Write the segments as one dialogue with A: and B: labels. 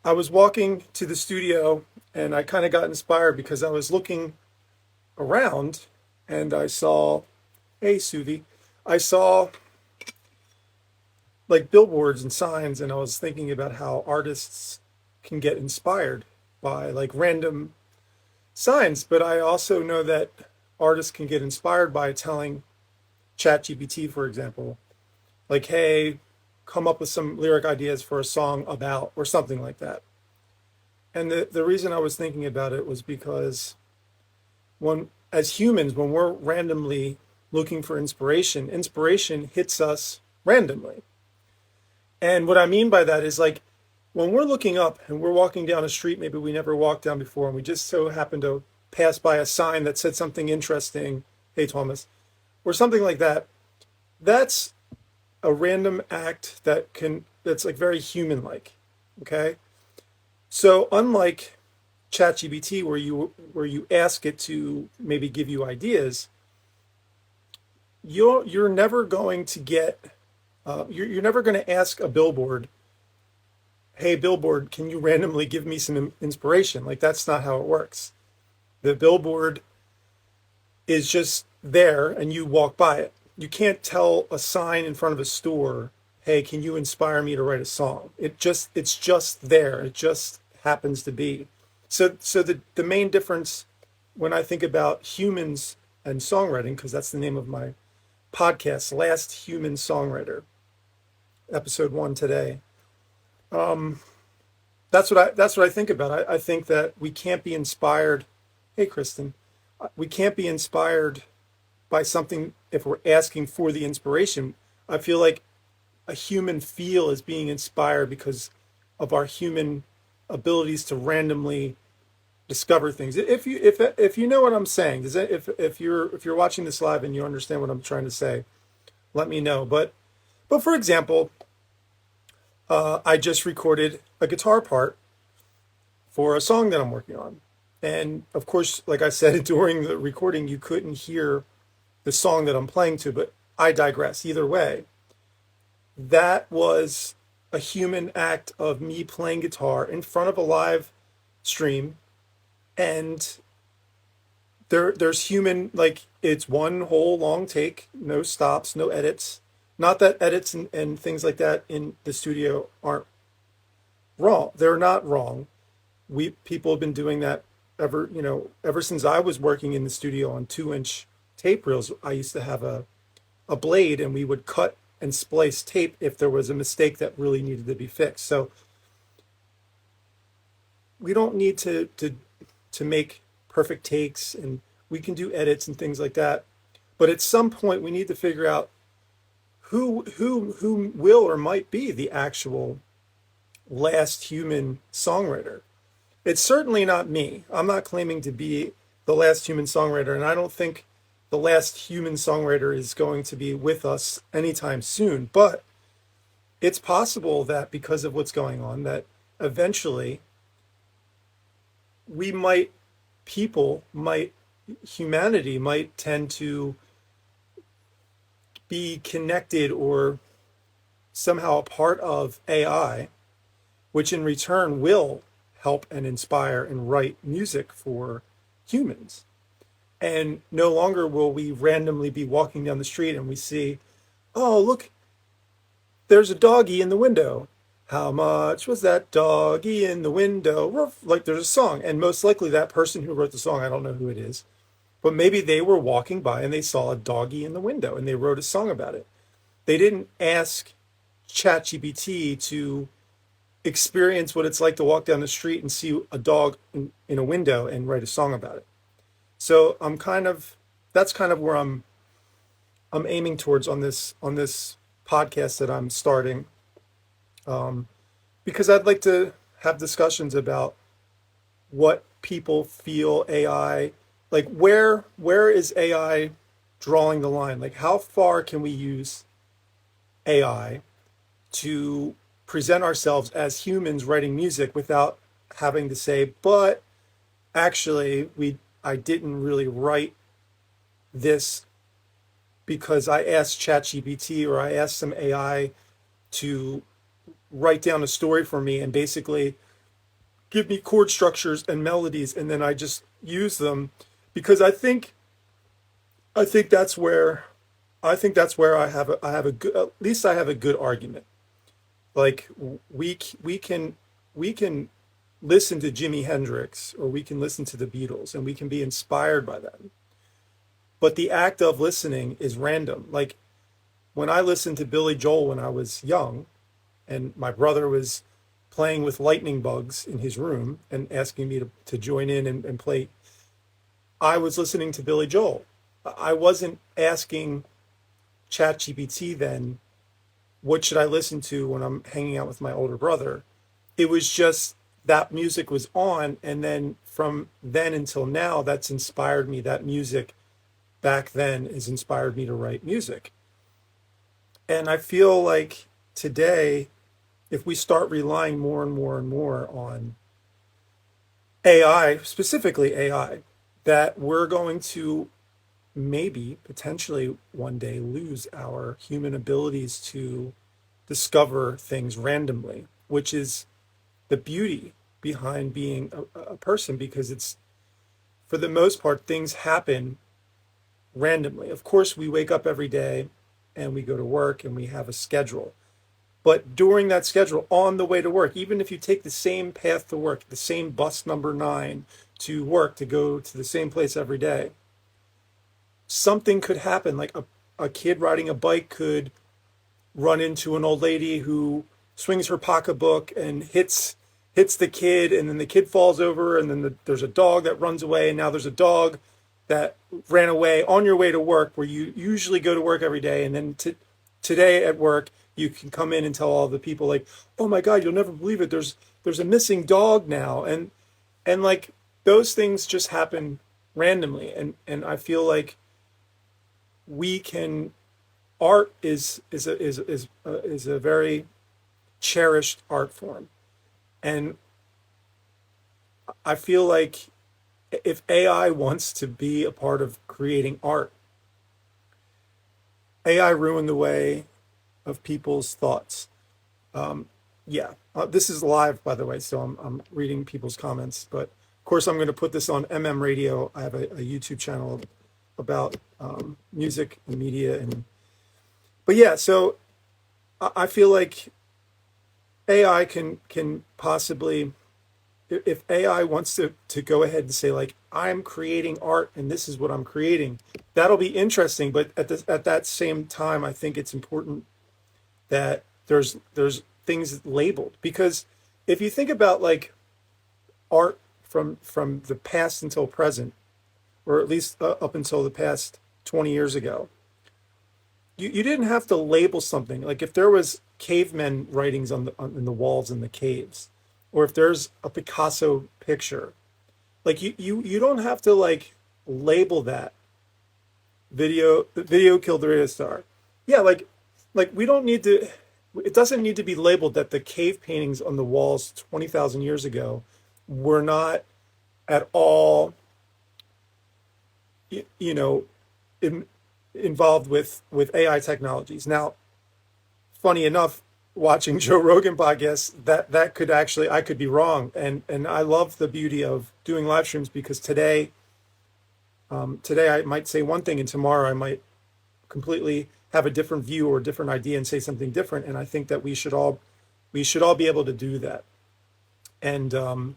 A: I was walking to the studio and I kind of got inspired because I was looking around and I saw, hey, Suvi, I saw like billboards and signs, and I was thinking about how artists can get inspired by like random signs. But I also know that artists can get inspired by telling ChatGPT, for example, like, hey, come up with some lyric ideas for a song about, or something like that. And the reason I was thinking about it was because as humans, when we're randomly looking for inspiration, inspiration hits us randomly. And what I mean by that is like when we're looking up and we're walking down a street, maybe we never walked down before, and we just so happen to pass by a sign that said something interesting, hey, Thomas, or something like that. That's a random act that's like very human like. Okay. So unlike ChatGPT, where you ask it to maybe give you ideas, you're never going to get you're never going to ask a billboard, hey billboard, can you randomly give me some inspiration? Like that's not how it works. The billboard is just there and you walk by it. You can't tell a sign in front of a store, hey, can you inspire me to write a song? It's just there. It just happens to be. So the main difference when I think about humans and songwriting, because that's the name of my podcast, Last Human Songwriter, episode 1 today. That's what I think about. I think that we can't be inspired. Hey, Kristen, we can't be inspired by something if we're asking for the inspiration. I feel like a human feel is being inspired because of our human abilities to randomly discover things. If you know what I'm saying, if you're watching this live and you understand what I'm trying to say, let me know. But for example, I just recorded a guitar part for a song that I'm working on. And of course, like I said, during the recording, you couldn't hear the song that I'm playing to, but I digress. Either way, that was a human act of me playing guitar in front of a live stream. And there's human, like it's one whole long take, no stops, no edits. Not that edits and things like that in the studio aren't wrong. They're not wrong. People have been doing that ever since I was working in the studio on 2-inch tape reels. I used to have a blade and we would cut and splice tape if there was a mistake that really needed to be fixed. So we don't need to make perfect takes, and we can do edits and things like that. But at some point we need to figure out who will or might be the actual last human songwriter. It's certainly not me. I'm not claiming to be the last human songwriter, and I don't think the last human songwriter is going to be with us anytime soon. But it's possible that because of what's going on, that eventually we might, humanity might tend to be connected or somehow a part of AI, which in return will help and inspire and write music for humans. And no longer will we randomly be walking down the street and we see, oh, look, there's a doggy in the window. How much was that doggy in the window? Like there's a song. And most likely that person who wrote the song, I don't know who it is, but maybe they were walking by and they saw a doggy in the window and they wrote a song about it. They didn't ask ChatGPT to experience what it's like to walk down the street and see a dog in a window and write a song about it. So that's kind of where I'm aiming towards on this podcast that I'm starting, because I'd like to have discussions about what people feel AI, like where is AI drawing the line? Like how far can we use AI to present ourselves as humans writing music without having to say, but actually I didn't really write this because I asked ChatGPT or I asked some AI to write down a story for me, and basically give me chord structures and melodies, and then I just use them because I think that's where I have a good, at least I have a good argument. Like we can listen to Jimi Hendrix or we can listen to the Beatles and we can be inspired by them. But the act of listening is random. Like when I listened to Billy Joel when I was young and my brother was playing with lightning bugs in his room and asking me to join in and play, I was listening to Billy Joel. I wasn't asking ChatGPT then, what should I listen to when I'm hanging out with my older brother? It was just that music was on. And then from then until now, that's inspired me. That music back then has inspired me to write music. And I feel like today, if we start relying more and more and more on AI, specifically AI, that we're going to maybe potentially one day lose our human abilities to discover things randomly, which is the beauty behind being a person, because it's, for the most part, things happen randomly. Of course, we wake up every day and we go to work and we have a schedule. But during that schedule, on the way to work, even if you take the same path to work, the same bus number 9 to work to go to the same place every day, something could happen. Like a kid riding a bike could run into an old lady who swings her pocketbook and hits the kid, and then the kid falls over, and then there's a dog that runs away, and now there's a dog that ran away on your way to work, where you usually go to work every day, and then today at work you can come in and tell all the people like, oh my God, you'll never believe it. There's a missing dog now, and like those things just happen randomly, and I feel like we can art is a very cherished art form, and I feel like if AI wants to be a part of creating art, AI ruined the way of people's thoughts. Yeah, this is live, by the way, so I'm reading people's comments. But of course, I'm going to put this on Radio. I have a YouTube channel about music and media, and but yeah, so I feel like AI can possibly, if AI wants to go ahead and say like, I'm creating art and this is what I'm creating, that'll be interesting. But at that same time, I think it's important that there's things labeled, because if you think about like art from the past until present, or at least up until the past 20 years ago, you didn't have to label something. Like if there was cavemen writings in the walls in the caves, or if there's a Picasso picture, like you don't have to like label that video killed the radio star. Yeah, like we don't need to, it doesn't need to be labeled that the cave paintings on the walls 20,000 years ago were not at all, you know, in, involved with AI technologies. Now, funny enough, watching Joe Rogan podcast, that could actually, I could be wrong, and I love the beauty of doing live streams, because today I might say one thing and tomorrow I might completely have a different view or a different idea and say something different. And I think that we should all be able to do that. And of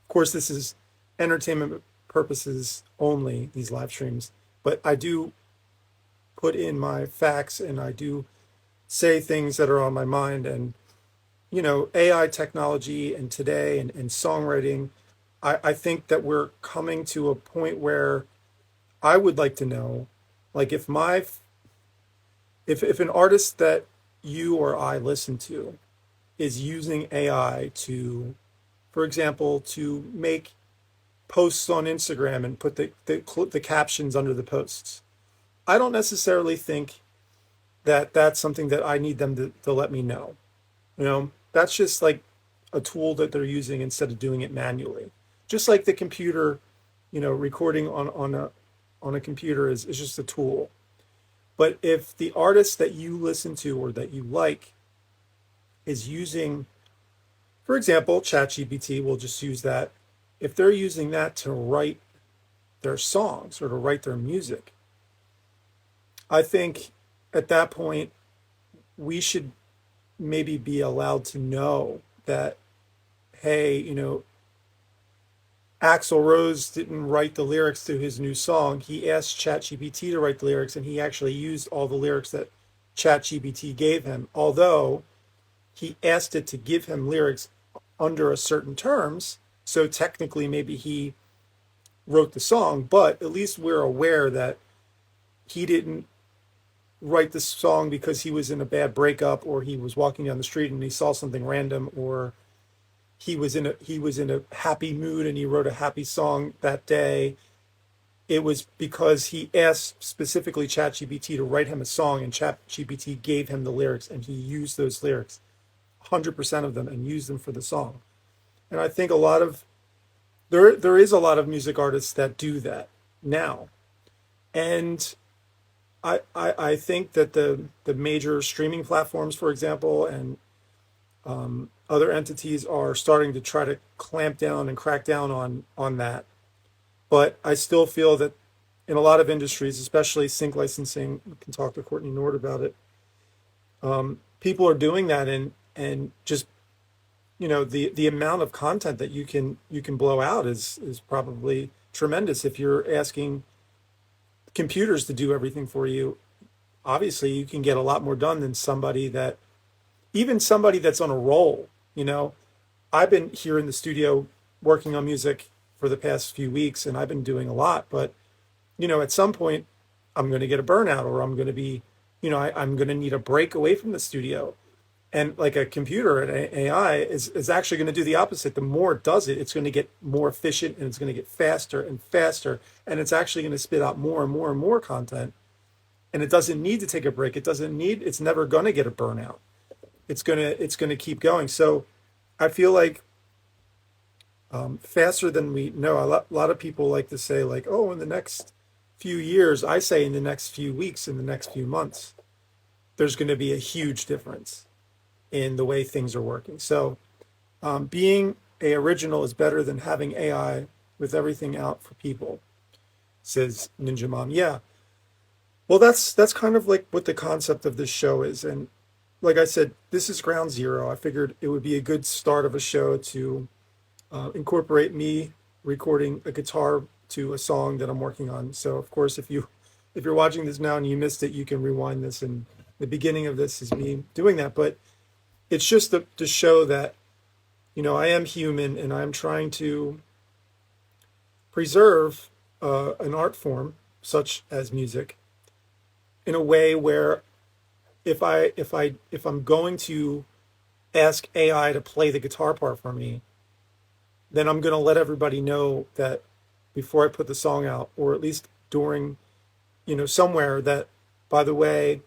A: course, this is entertainment purposes only, these live streams, but I do put in my facts and I do say things that are on my mind. And AI technology and today and songwriting, I think that we're coming to a point where I would like to know, like if an artist that you or I listen to is using AI to, for example, to make posts on Instagram and put the captions under the posts, I don't necessarily think that that's something that I need them to let me know. That's just like a tool that they're using instead of doing it manually. Just like the computer, recording on a computer is just a tool. But if the artist that you listen to or that you like is using For example, ChatGPT, we'll just use that. If they're using that to write their songs or to write their music, I think at that point we should maybe be allowed to know that, hey, Axl Rose didn't write the lyrics to his new song. He asked ChatGPT to write the lyrics, and he actually used all the lyrics that ChatGPT gave him. Although he asked it to give him lyrics under a certain terms, so technically maybe he wrote the song, but at least we're aware that he didn't write the song because he was in a bad breakup, or he was walking down the street and he saw something random, or he was in a happy mood and he wrote a happy song that day. It was because he asked specifically ChatGPT to write him a song, and ChatGPT gave him the lyrics, and he used those lyrics, 100% of them, and used them for the song. And I think there is a lot of music artists that do that now. And I think that the major streaming platforms, for example, and other entities are starting to try to clamp down and crack down on that. But I still feel that in a lot of industries, especially sync licensing, we can talk to Courtney Nord about it. People are doing that, and just the amount of content that you can blow out is probably tremendous. If you're asking computers to do everything for you, obviously you can get a lot more done than somebody that's on a roll. I've been here in the studio working on music for the past few weeks, and I've been doing a lot, but at some point I'm going to get a burnout, or I'm going to be, I'm going to need a break away from the studio. And like a computer, an AI is actually going to do the opposite. The more it does it, it's going to get more efficient, and it's going to get faster and faster. And it's actually going to spit out more and more and more content. And it doesn't need to take a break. It's never going to get a burnout. It's going to keep going. So I feel like faster than we know. A lot of people like to say, like, oh, in the next few years. I say in the next few weeks, in the next few months, there's going to be a huge difference in the way things are working. So being a original is better than having AI with everything out for people, says Ninja Mom. Yeah. Well, that's kind of like what the concept of this show is. And like I said, this is ground zero. I figured it would be a good start of a show to incorporate me recording a guitar to a song that I'm working on. So of course, if you're watching this now and you missed it, you can rewind this, and the beginning of this is me doing that. But it's just to show that I am human, and I'm trying to preserve an art form such as music in a way where if I'm going to ask AI to play the guitar part for me, then I'm going to let everybody know that before I put the song out, or at least during, somewhere, that, by the way,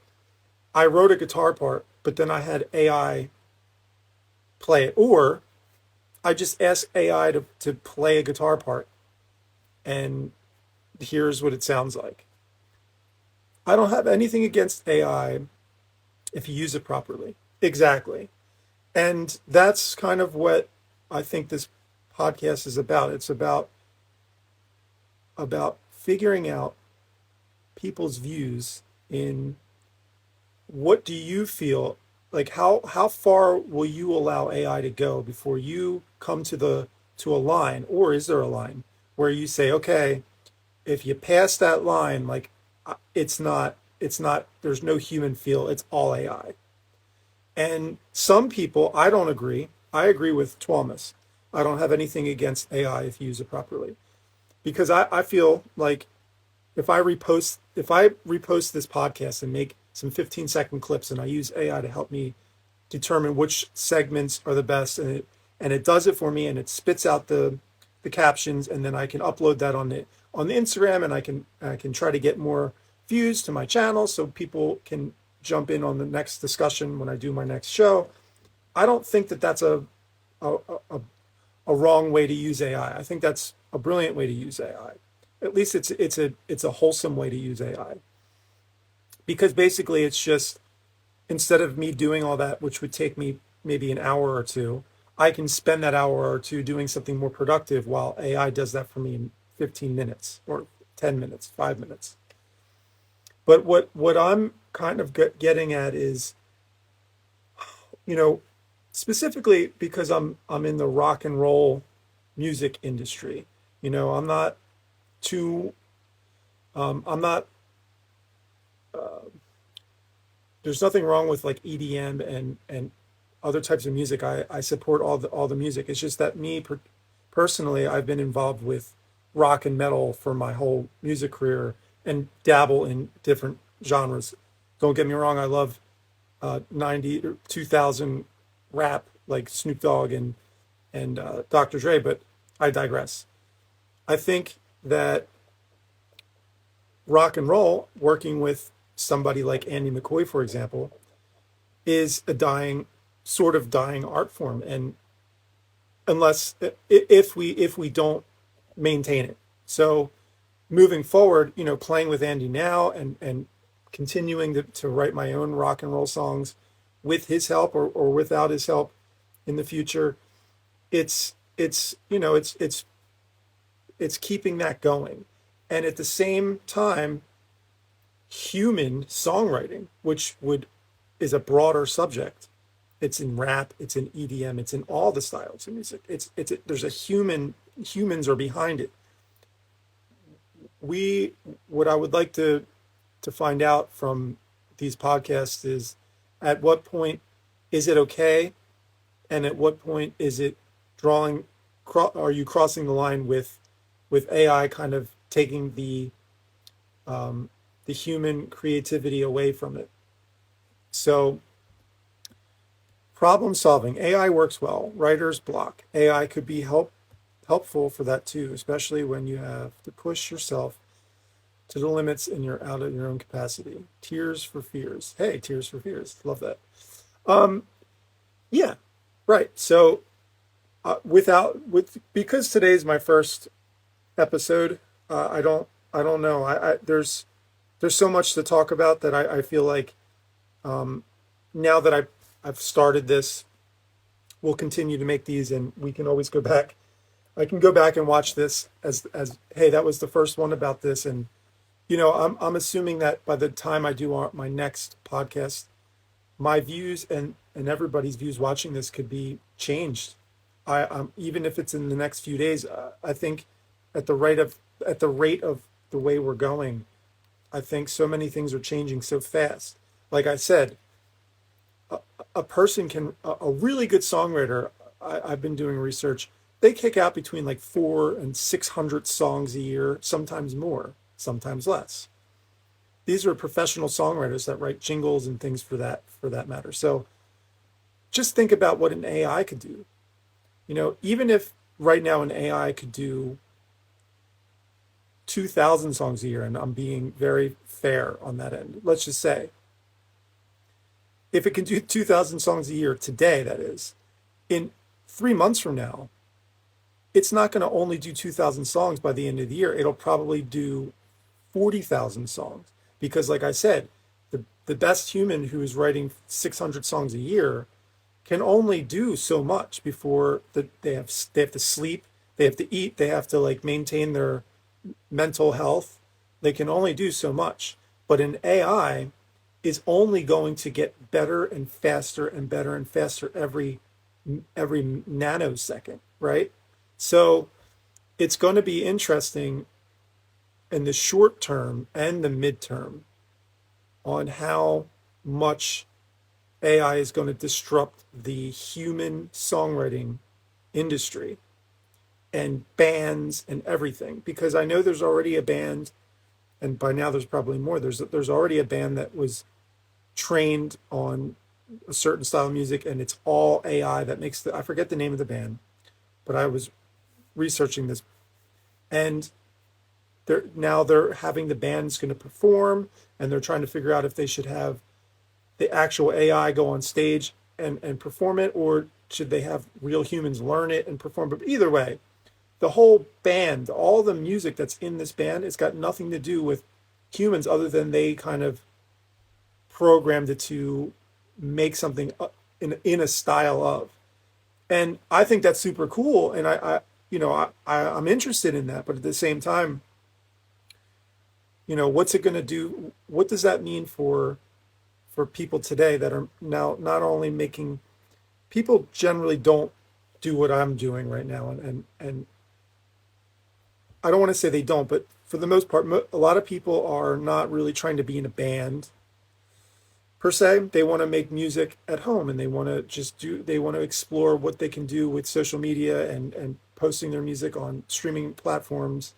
A: I wrote a guitar part, but then I had AI play it. Or I just asked AI to play a guitar part, and here's what it sounds like. I don't have anything against AI if you use it properly. Exactly. And that's kind of what I think this podcast is about. It's about figuring out people's views in what do you feel like, how far will you allow AI to go before you come to a line, or is there a line where you say, okay, if you pass that line, like, it's not there's no human feel, it's all AI. And some people, I don't agree. I agree with Thomas. I don't have anything against AI if you use it properly, because I feel like if I repost this podcast and make some 15-second clips, and I use AI to help me determine which segments are the best, and it does it for me, and it spits out the captions, and then I can upload that on the Instagram, and I can try to get more views to my channel so people can jump in on the next discussion when I do my next show. I don't think that that's a wrong way to use AI. I think that's a brilliant way to use AI. At least it's a wholesome way to use AI, because basically it's just, instead of me doing all that, which would take me maybe an hour or two, I can spend that hour or two doing something more productive while AI does that for me in 15 minutes or 10 minutes, 5 minutes. But what I'm kind of getting at is, you know, specifically because I'm in the rock and roll music industry. I'm not too I'm not there's nothing wrong with like EDM and other types of music. I support all the music. It's just that personally, I've been involved with rock and metal for my whole music career and dabble in different genres. Don't get me wrong, I love 90 or 2000 rap like Snoop Dogg and Dr. Dre, but I digress. I think that rock and roll, working with somebody like Andy McCoy, for example, is a sort of dying art form, and unless if we don't maintain it. So moving forward, playing with Andy now and continuing to write my own rock and roll songs with his help or without his help in the future, it's keeping that going. And at the same time, human songwriting, which would is a broader subject. It's in rap, it's in EDM, it's in all the styles of music. There's humans are behind it. What I would like to find out from these podcasts is, at what point is it okay, and at what point is it are you crossing the line with AI kind of taking the human creativity away from it? So, problem solving. AI works well. Writer's block. AI could be helpful for that too, especially when you have to push yourself to the limits and you're out of your own capacity. Tears for Fears. Hey, Tears for Fears. Love that. Um, yeah, right. So, because today's my first episode, I don't know. There's so much to talk about that I feel like, now that I've started this, we'll continue to make these, and we can always go back. I can go back and watch this as hey, that was the first one about this, and I'm assuming that by the time I do my next podcast, my views and everybody's views watching this could be changed. Even if it's in the next few days, I think at the rate of the way we're going, I think so many things are changing so fast. Like I said, a person a really good songwriter, I've been doing research, they kick out between like 400 and 600 songs a year, sometimes more, sometimes less. These are professional songwriters that write jingles and things for that matter. So just think about what an AI could do. Even if right now an AI could do 2,000 songs a year, and I'm being very fair on that end. Let's just say, if it can do 2,000 songs a year today, that is, in 3 months from now, it's not going to only do 2,000 songs by the end of the year. It'll probably do 40,000 songs. Because like I said, the best human who is writing 600 songs a year can only do so much before they have to sleep, they have to eat, they have to like maintain their mental health. They can only do so much. But an AI is only going to get better and faster and better and faster every nanosecond, right? So it's going to be interesting in the short term and the midterm on how much AI is going to disrupt the human songwriting industry and bands and everything. Because I know there's already a band, and by now there's probably more. There's already a band that was trained on a certain style of music, and it's all AI that makes I forget the name of the band, but I was researching this, and they're having the band's going to perform, and they're trying to figure out if they should have the actual AI go on stage and perform it, or should they have real humans learn it and perform. But either way, the whole band, all the music that's in this band, it's got nothing to do with humans other than they kind of programmed it to make something in a style of. And I think that's super cool. And I'm interested in that. But at the same time, what's it going to do? What does that mean for people today that are now not only making people generally don't do what I'm doing right now, and I don't want to say they don't, but for the most part, a lot of people are not really trying to be in a band per se. They want to make music at home, and they want to explore what they can do with social media and posting their music on streaming platforms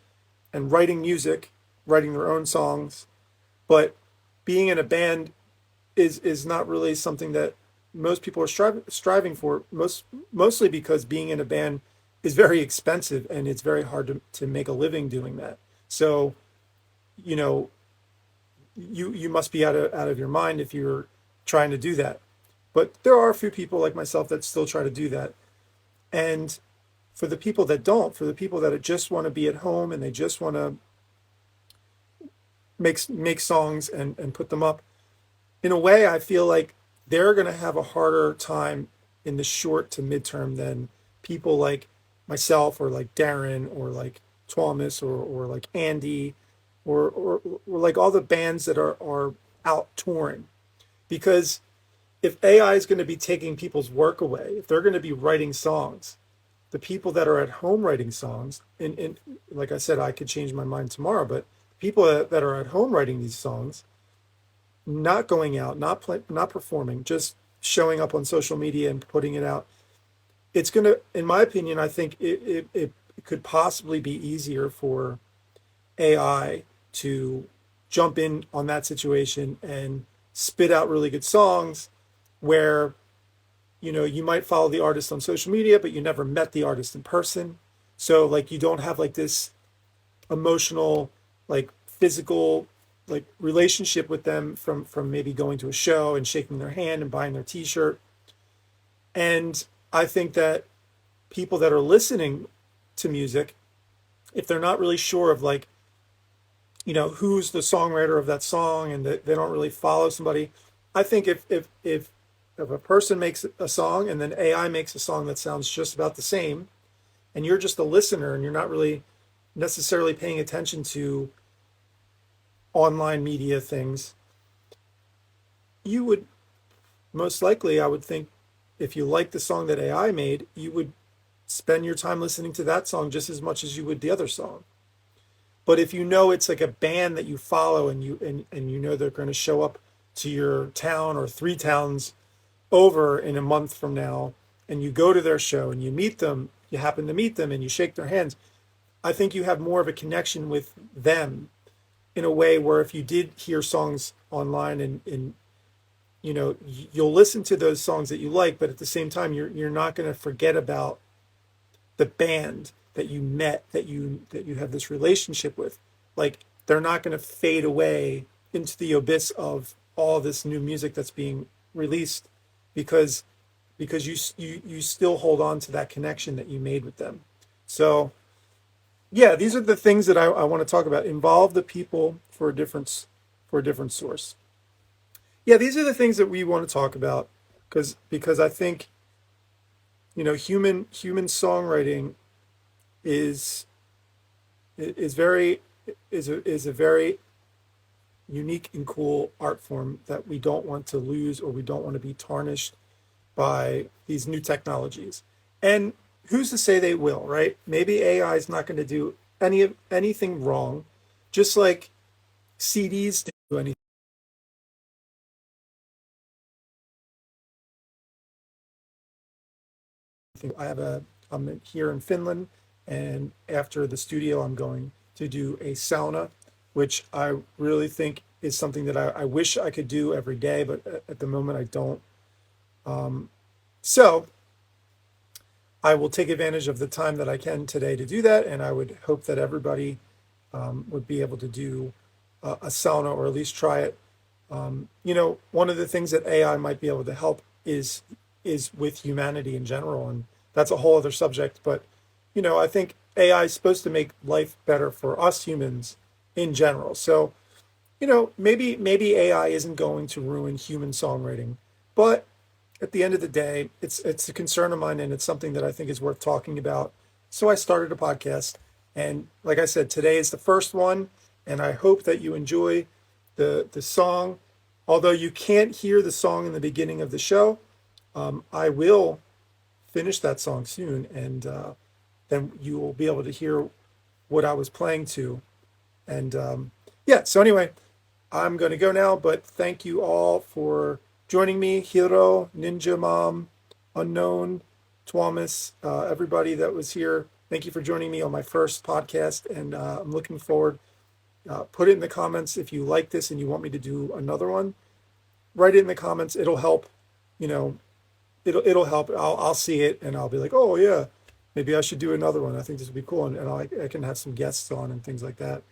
A: and writing music, writing their own songs. But being in a band is not really something that most people are striving for, mostly because being in a band is very expensive and it's very hard to make a living doing that. So, you know, you must be out of your mind if you're trying to do that. But there are a few people like myself that still try to do that. And for the people that don't, for the people that just want to be at home and they just want to make songs and put them up, in a way, I feel like they're going to have a harder time in the short to midterm than people like myself or like Darren or like Thomas or like Andy or like all the bands that are out touring. Because if AI is going to be taking people's work away, if they're going to be writing songs, the people that are at home writing songs, and like I said, I could change my mind tomorrow, but people that are at home writing these songs, not going out, not performing, just showing up on social media and putting it out. It's going to, in my opinion, I think it could possibly be easier for AI to jump in on that situation and spit out really good songs where, you might follow the artist on social media, but you never met the artist in person. So like you don't have like this emotional, like physical, like relationship with them from maybe going to a show and shaking their hand and buying their t-shirt. And I think that people that are listening to music, if they're not really sure of like, who's the songwriter of that song and they don't really follow somebody, I think if a person makes a song and then AI makes a song that sounds just about the same, and you're just a listener and you're not really necessarily paying attention to online media things, you would most likely, I would think, if you like the song that AI made, you would spend your time listening to that song just as much as you would the other song. But if you know it's like a band that you follow and you know they're going to show up to your town or three towns over in a month from now, and you go to their show and you meet them, you happen to meet them and you shake their hands, I think you have more of a connection with them in a way where if you did hear songs online and you'll listen to those songs that you like, but at the same time you're not going to forget about the band that you met, that you have this relationship with. Like they're not going to fade away into the abyss of all this new music that's being released because you still hold on to that connection that you made with them. So yeah, these are the things that I want to talk about. Involve the people for a different source. Yeah, these are the things that we want to talk about because I think human songwriting is is very is a very unique and cool art form that we don't want to lose or we don't want to be tarnished by these new technologies. And who's to say they will, right? Maybe AI is not going to do anything wrong, just like CDs didn't do anything. I'm here in Finland, and after the studio, I'm going to do a sauna, which I really think is something that I wish I could do every day, but at the moment I don't. So I will take advantage of the time that I can today to do that, and I would hope that everybody would be able to do a sauna or at least try it. One of the things that AI might be able to help is with humanity in general, and that's a whole other subject. But I think AI is supposed to make life better for us humans in general. So maybe AI isn't going to ruin human songwriting, but at the end of the day, it's a concern of mine, and it's something that I think is worth talking about. So I started a podcast, and like I said, today is the first one, and I hope that you enjoy the song. Although you can't hear the song in the beginning of the show, I will finish that song soon, and then you will be able to hear what I was playing to. And yeah, so anyway, I'm going to go now, but thank you all for joining me. Hiro, Ninja Mom, Unknown, Twamis, everybody that was here. Thank you for joining me on my first podcast, and I'm looking forward. Put it in the comments if you like this and you want me to do another one. Write it in the comments. It'll help. You know, it'll help. I'll see it and I'll be like, oh yeah, maybe I should do another one. I think this would be cool, and I can have some guests on and things like that,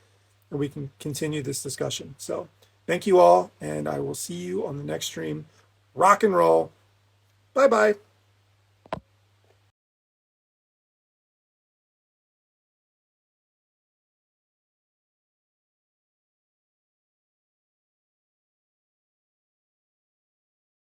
A: and we can continue this discussion. So thank you all, and I will see you on the next stream. Rock and roll. Bye bye.